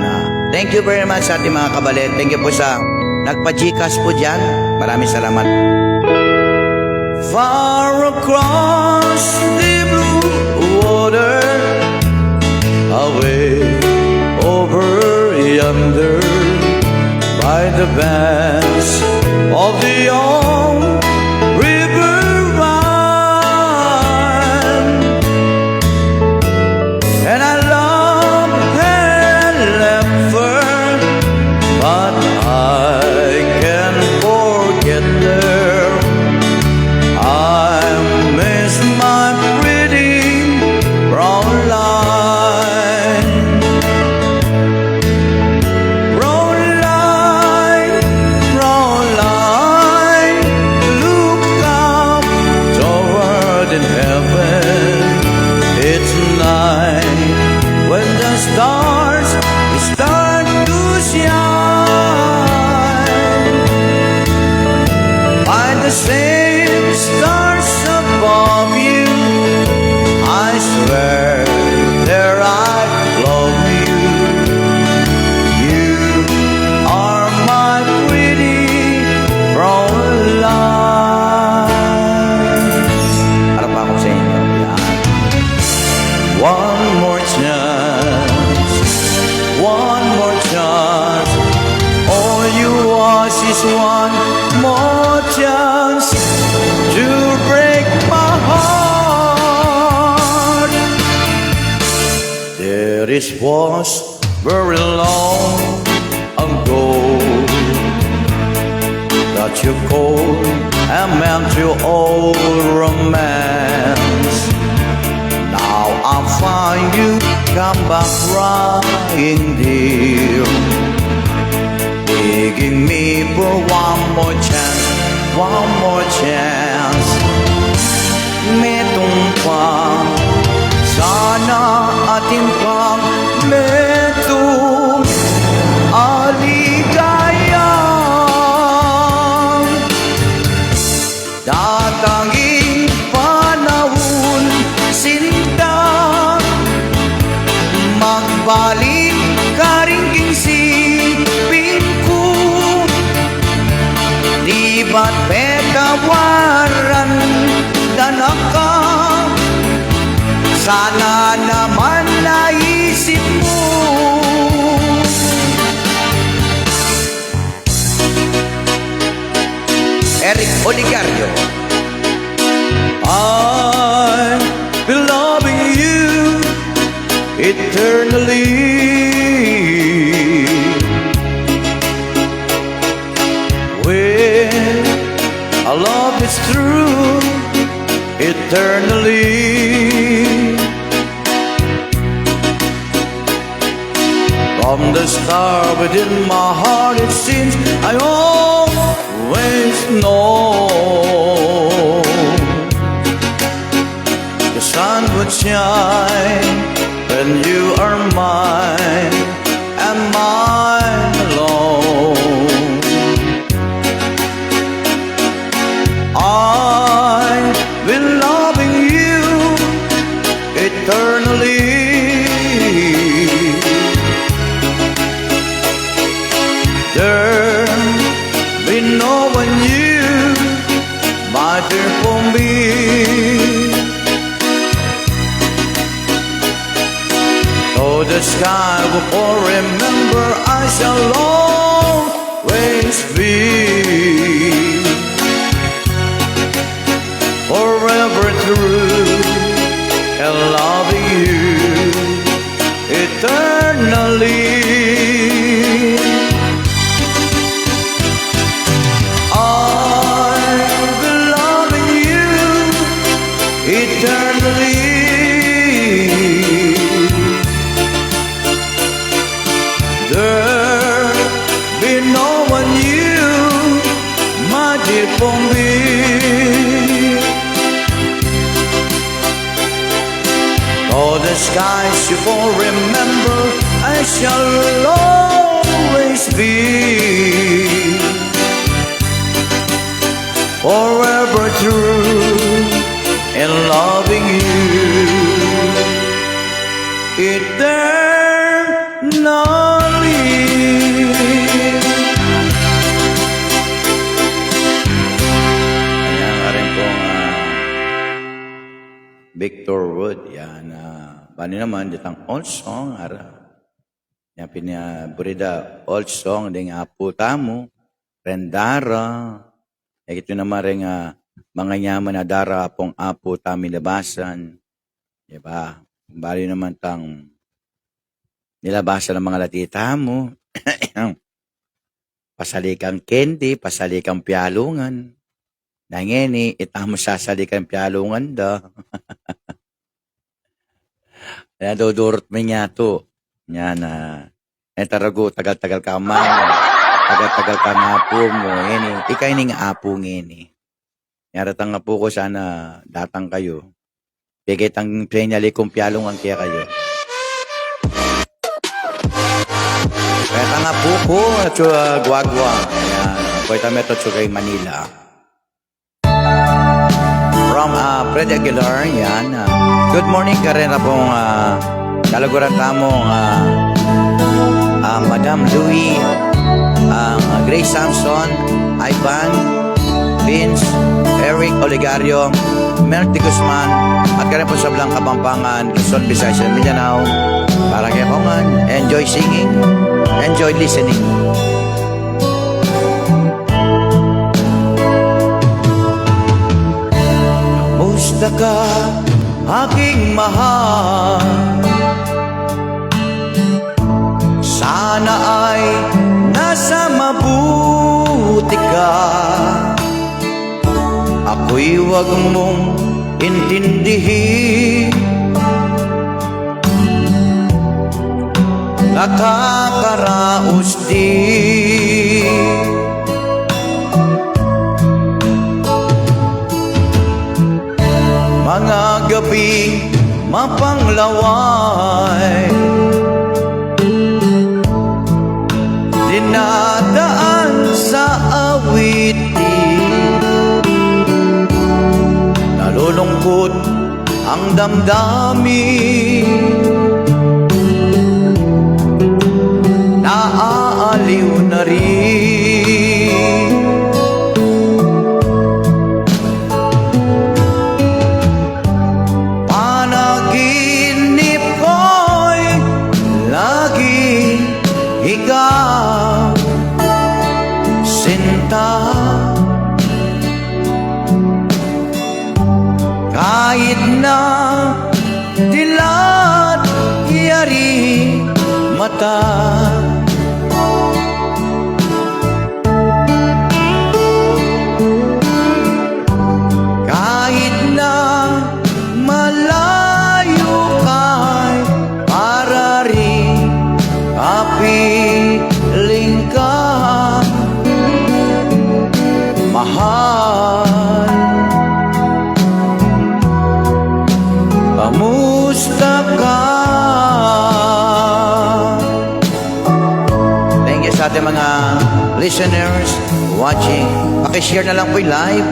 Thank you very much sa ating mga kabalet. Thank you po sa nagpa-Gcash po dyan. Maraming salamat. Far across the blue water, away over yonder, by the banks of the old river run. And I love her leopard, but I can't forget her. I miss my pretty brown line. Brown line, look up toward in heaven. It's night when the stars start to shine. By the same stars above you, I swear there I love you. You are my pretty brown line. Para pa ako sa inyo. Yan. One more chance, one more chance. All you want is one more chance to break my heart. There is was very long ago that you called and meant your old romance. Now I find you come back crying, dear, begging me for one more chance, one more chance. May tumpang, sana atin pang metong aligayang datanging panahon, sinta magbalik ka rin kingsipin ko. Di ba't petawaran na ka? Sana naman naisip mo. Eric Oligario. I've been loving you eternally. When our love is true, eternally. From the star within my heart, it seems I always know the sun would shine when you are mine and mine alone. I've been loving you eternally. There be no one you, my dear, for me. Oh, the sky will all remember, I shall always be forever true and loving you eternally. I've been loving you eternally. There be no one you, my dear, for me. merciful, remember I shall always be forever true in loving you eternally. Ayan ka rin pong Victor Wood. Yan. Paano naman, ditang old song. Yan, pinaburida old song. Ding aputa mo. Rendara. Ito naman rin mga nyaman na dara pong apo tami labasan. Diba? Bali naman tang nilabasan ng mga latita mo. Pasalikang kendi, pasalikang pialungan. Nangeni, itamo sasalikang pialungan da. Kaya dudurot mo niya to. Yan tarago, tagal-tagal ka man. Tagal-tagal ka nga po mo. Ikay ning apo ngeni. Yaratang nga po ko sana datang kayo. Bigay tang penyali kong pialungan kaya kayo. Kaya nga po ko, guagwa. Ayan, pwede kami ito kay Manila. From Fred Aguilar, yan. Good morning ka rin na pong kalaguran tamong Madam Louie, Grace Samson, Ivan, Vince, Eric Oligario, Melty Guzman, at ka rin po sa Blanca, Pampangan, Luzon, Visayas, and Mindanao. Para kay Kongan, enjoy singing, enjoy listening. Kamusta ka, aking mahal? Sana ay nasa mabuti ka. Ako'y wag mong intindihin. Nakakaraos din. Mga gabi mapanglaway, dinadaan sa awitin. Nalulungkot ang damdamin, naaaliw na rin. Panaginip ko'y lagi ikaw, sinta. Kahit na dilat yari mata, kahit na malayo kay para rin kapiling ka, mahal. Kamusta ka? Thank you sa ating mga listeners watching. Pakishare na lang po yung live.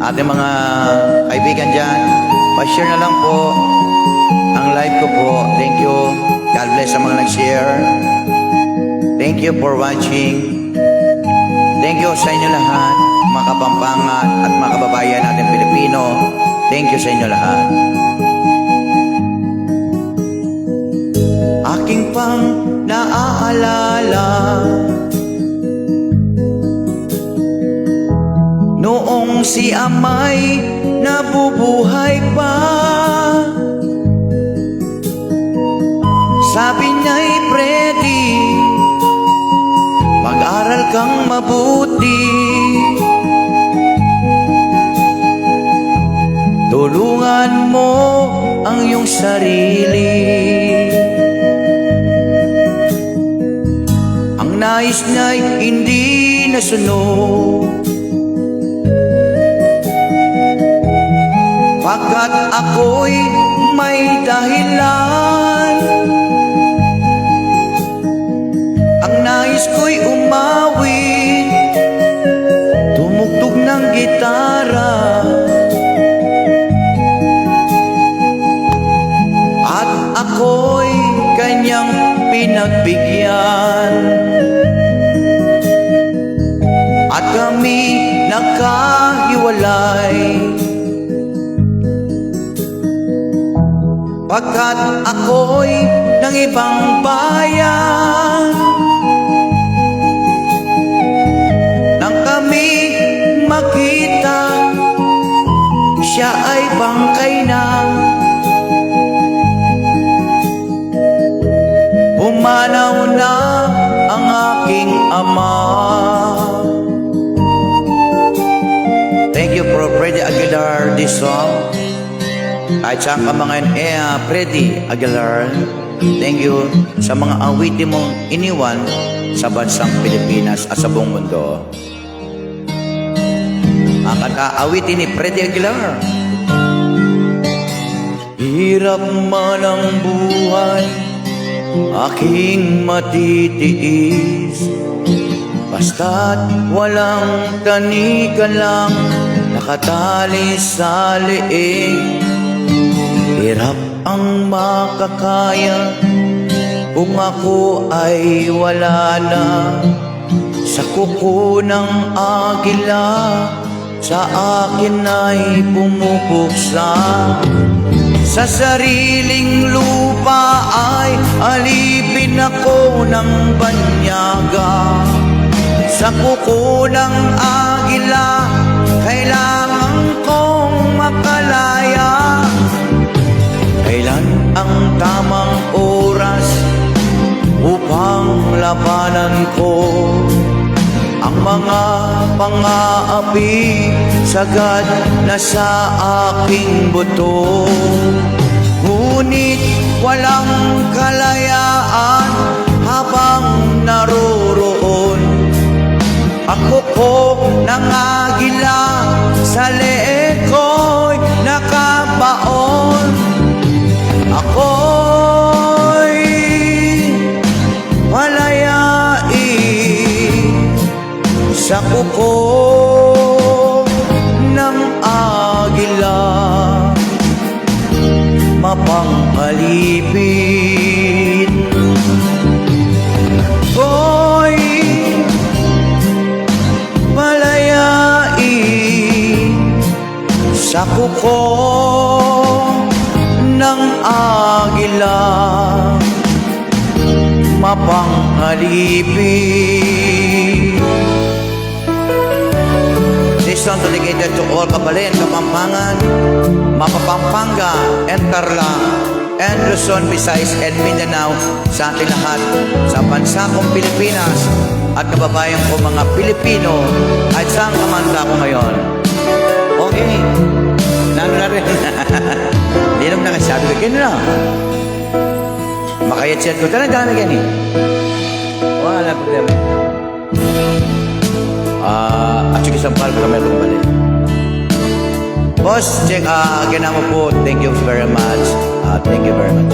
Ating mga kaibigan dyan, pakishare na lang po ang live ko po. Thank you. God bless sa mga nag-share. Thank you for watching. Thank you sa inyo lahat, mga Kapampangan at mga kababayan natin Pilipino. Thank you sa inyo lahat. Aking pang naaalala noong si Amay nabubuhay pa. Sabi niya'y Freddy, mag-aral kang mabuti, tulungan mo ang iyong sarili. Ang nais na'y hindi nasunod, pagkat ako'y may dahilan. nais ko'y umawit, tumugtog ng gitara, at ako'y kanyang pinagbigyan. At kami nagkahiwalay, pagkat ako'y ng ibang bayan. Nang kami makita, siya ay bangkay na. Pumanaw na ang aking ama. Thank you for Freddy Aguilar this song. Kahit saan ka mga Freddy Aguilar, thank you sa mga awitin mong iniwan sa bansang Pilipinas at sa buong mundo. Ang kata-awitin ni Freddy Aguilar. Hirap man ang buhay, aking matitiis, basta't walang tanika lang nakatali sa leeg. Hirap ang makakaya kung ako ay wala na sa kuko ng agila, sa akin ay pumupuksa. Sa sariling lupa ay alipin ako ng banyaga. Sa kuko ng agila, kailangan kong makalaya. Kailan ang tamang oras upang labanan ko ang mga pang-aapi sagad na sa aking buto? Ngunit walang kalayaan habang naroroon ako ko ng agila, sa leeg ko'y nakabaon. Ako'y malayain sa kuko ng agila, mapanghalipin. Ako'y malayain sa kuko ng agila, mapanghalipin. This song dedicated to all Kabalen, Kapampangan, Mapapampanga, and Tarlac, and Luzon, Visayas, and Mindanao, sa ating lahat, sa bansa kong Pilipinas, at kababayan ko mga Pilipino, at saan kamanda ko ngayon. Okay, nano na rin. Linom na kasi sabi ko, gano'n na. Makayat-siyat ko, tara dami gani. Wala problema. At sige sampal ko na meron balik. Boss, check, ginamo po, thank you very much. Thank you very much.